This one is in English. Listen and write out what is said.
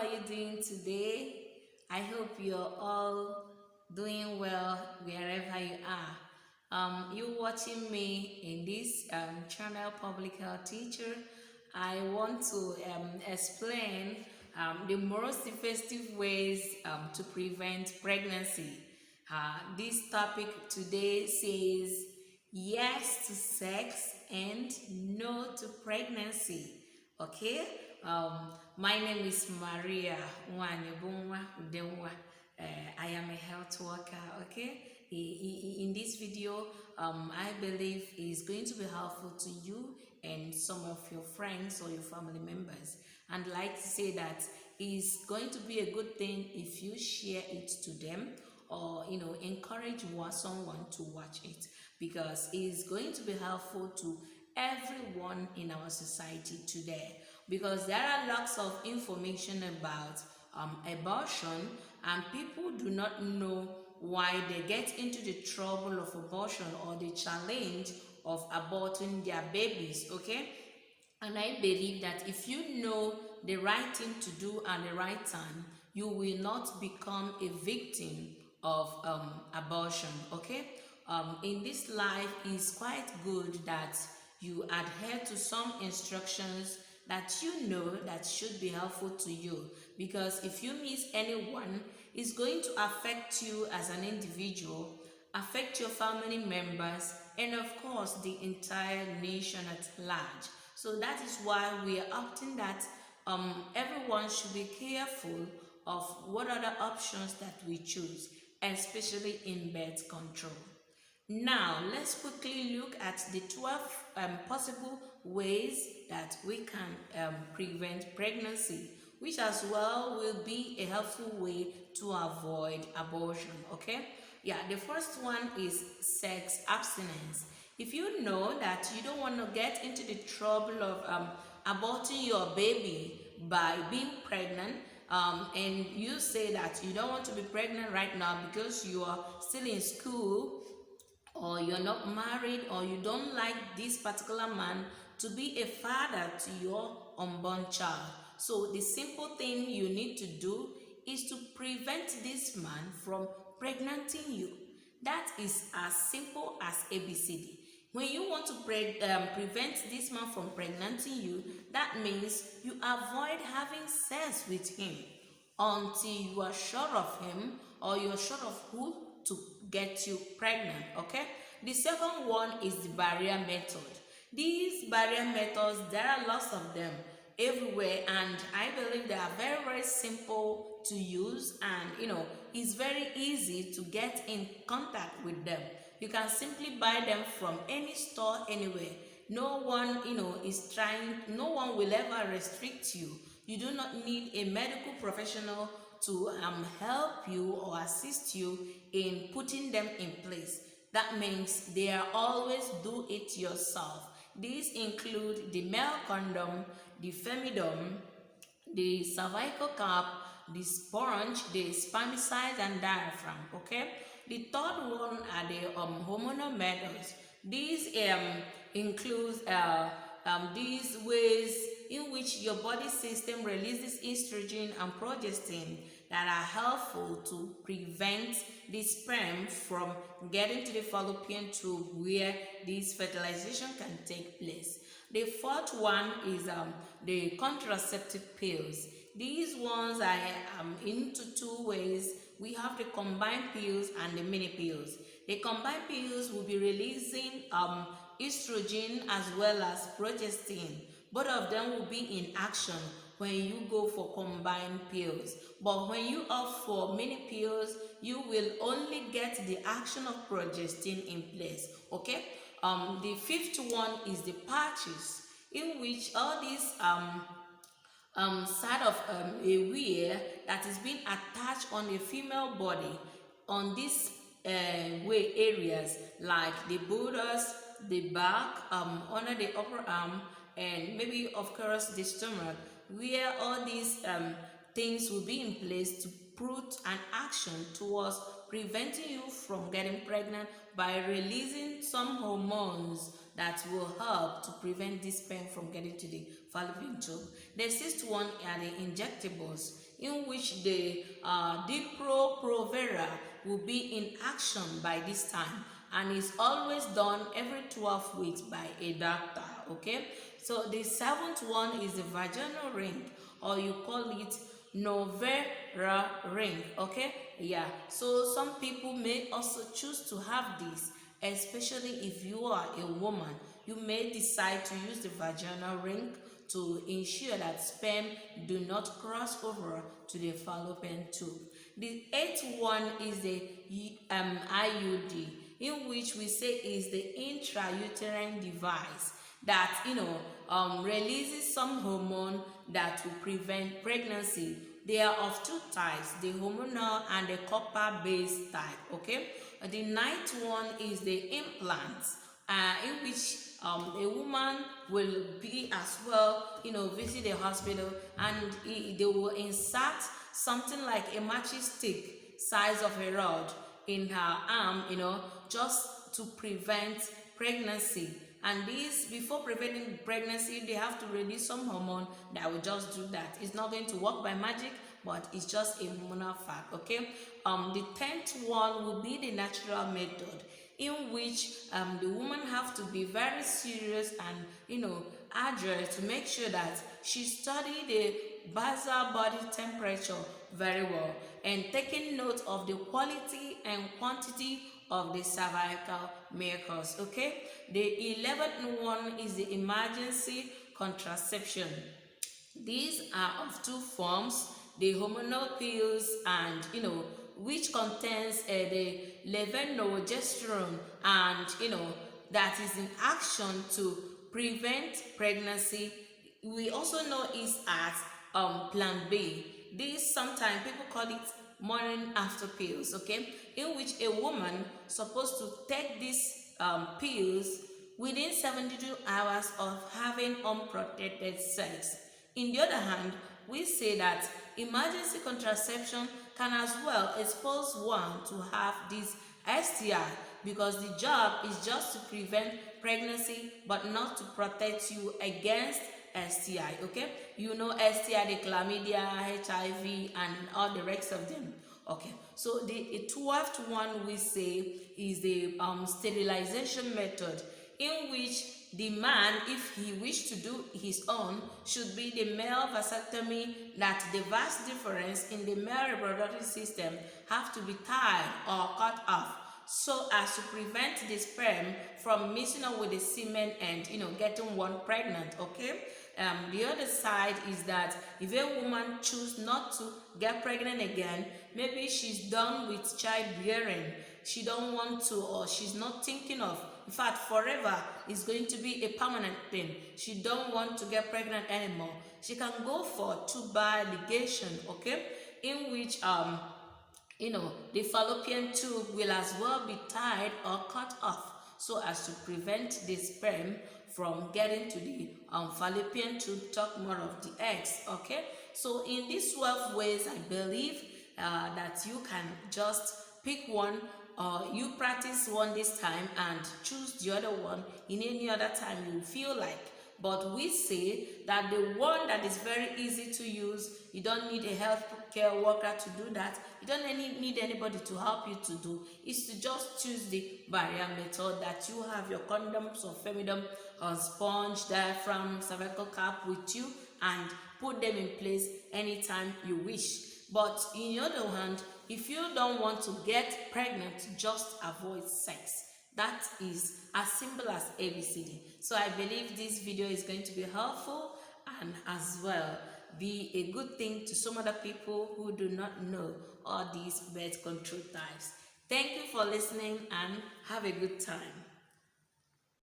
are you doing today? I hope you're all doing well wherever you are. You watching me in this channel, Public Health Teacher. I want to explain the most effective ways to prevent pregnancy. This topic today says yes to sex and no to pregnancy. Okay, my name is Maria Nwanyebunwa Udenwa. I am a health worker. Okay, in this video, I believe is going to be helpful to you and some of your friends or your family members. And like to say that it's going to be a good thing if you share it to them or encourage someone to watch it, because it's going to be helpful to everyone in our society today, because there are lots of information about abortion, and people do not know why they get into the trouble of abortion or the challenge of aborting their babies. Okay, and I believe that if you know the right thing to do at the right time, you will not become a victim of abortion. Okay, in this life, it's quite good that you adhere to some instructions that you know that should be helpful to you, because if you miss anyone, it's going to affect you as an individual, affect your family members, and of course the entire nation at large. So that is why we are opting that everyone should be careful of what are the options that we choose, especially in birth control. Now, let's quickly look at the 12 possible ways that we can prevent pregnancy, which as well will be a helpful way to avoid abortion. Okay? Yeah, the first one is sex abstinence. If you know that you don't want to get into the trouble of aborting your baby by being pregnant, and you say that you don't want to be pregnant right now because you are still in school, or you're not married, or you don't like this particular man to be a father to your unborn child. So the simple thing you need to do is to prevent this man from pregnanting you. That is as simple as ABCD. When you want to prevent this man from pregnanting you, that means you avoid having sex with him until you are sure of him, or you're sure of who to get you pregnant. Okay, the second one is the barrier method. These barrier methods, there are lots of them everywhere, and I believe they are very, very simple to use, and it's very easy to get in contact with them. You can simply buy them from any store anywhere. No one no one will ever restrict you. You do not need a medical professional to help you or assist you in putting them in place. That means they are always do it yourself. These include the male condom, the femidom, the cervical cap, the sponge, the spermicide, and diaphragm. Okay, the third one are the hormonal methods. These include these ways in which your body system releases estrogen and progestin that are helpful to prevent the sperm from getting to the fallopian tube where this fertilization can take place. The fourth one is the contraceptive pills. These ones are into two ways. We have the combined pills and the mini pills. The combined pills will be releasing estrogen as well as progestin. Both of them will be in action when you go for combined pills. But when you opt for mini pills, you will only get the action of progestin in place. Okay? The fifth one is the patches, in which all these side of a wear that is being attached on a female body on these way areas like the borders, the back, under the upper arm, and maybe of course the stomach, where all these things will be in place to put an action towards preventing you from getting pregnant by releasing some hormones that will help to prevent this sperm from getting to the fallopian tube. The sixth one are the injectables, in which the Depo-Provera will be in action by this time, and is always done every 12 weeks by a doctor. Okay, so the seventh one is the vaginal ring, or you call it Novera ring. Okay, yeah, so some people may also choose to have this, especially if you are a woman. You may decide to use the vaginal ring to ensure that sperm do not cross over to the fallopian tube. The eighth one is the IUD, in which we say is the intrauterine device that releases some hormone that will prevent pregnancy. They are of two types, the hormonal and the copper-based type. Okay, the ninth one is the implants, in which a woman will be as well, visit the hospital, and they will insert something like a matchstick size of a rod in her arm, just to prevent pregnancy. And this, before preventing pregnancy, they have to release some hormone that will just do that. It's not going to work by magic, but it's just a hormonal fact. Okay, the 10th one will be the natural method, in which the woman have to be very serious and agile to make sure that she study the basal body temperature very well, and taking note of the quality and quantity of the cervical mucus. Okay, the 11th one is the emergency contraception. These are of two forms, the hormonal pills and which contains the levonorgestrone, and that is in action to prevent pregnancy. We also know it as plan B. This, sometimes people call it morning after pills. Okay, in which a woman supposed to take these pills within 72 hours of having unprotected sex. In the other hand, we say that emergency contraception can as well expose one to have this STI, because the job is just to prevent pregnancy but not to protect you against STI. Okay, STI, the chlamydia, HIV, and all the rest of them. Okay, so the 12th one we say is the sterilization method, in which the man, if he wish to do his own, should be the male vasectomy, that the vast difference in the male reproductive system have to be tied or cut off, so as to prevent the sperm from mixing up with the semen and getting one pregnant. Okay, the other side is that if a woman choose not to get pregnant again, maybe she's done with childbearing, she don't want to, or she's not thinking of, in fact forever is going to be a permanent thing, she don't want to get pregnant anymore, she can go for tubal ligation. Okay, in which the fallopian tube will as well be tied or cut off, so as to prevent the sperm from getting to the fallopian tube, talk more of the eggs. Okay, so in these 12 ways, I believe that you can just pick one, or you practice one this time and choose the other one in any other time you feel like. But we say that the one that is very easy to use, you don't need a healthcare worker to do that, you don't need anybody to help you to do, is to just choose the barrier method, that you have your condoms or femidom or sponge, diaphragm, cervical cap with you, and put them in place anytime you wish. But in the other hand, if you don't want to get pregnant, just avoid sex. That is as simple as ABCD. So I believe this video is going to be helpful, and as well be a good thing to some other people who do not know all these birth control types. Thank you for listening, and have a good time.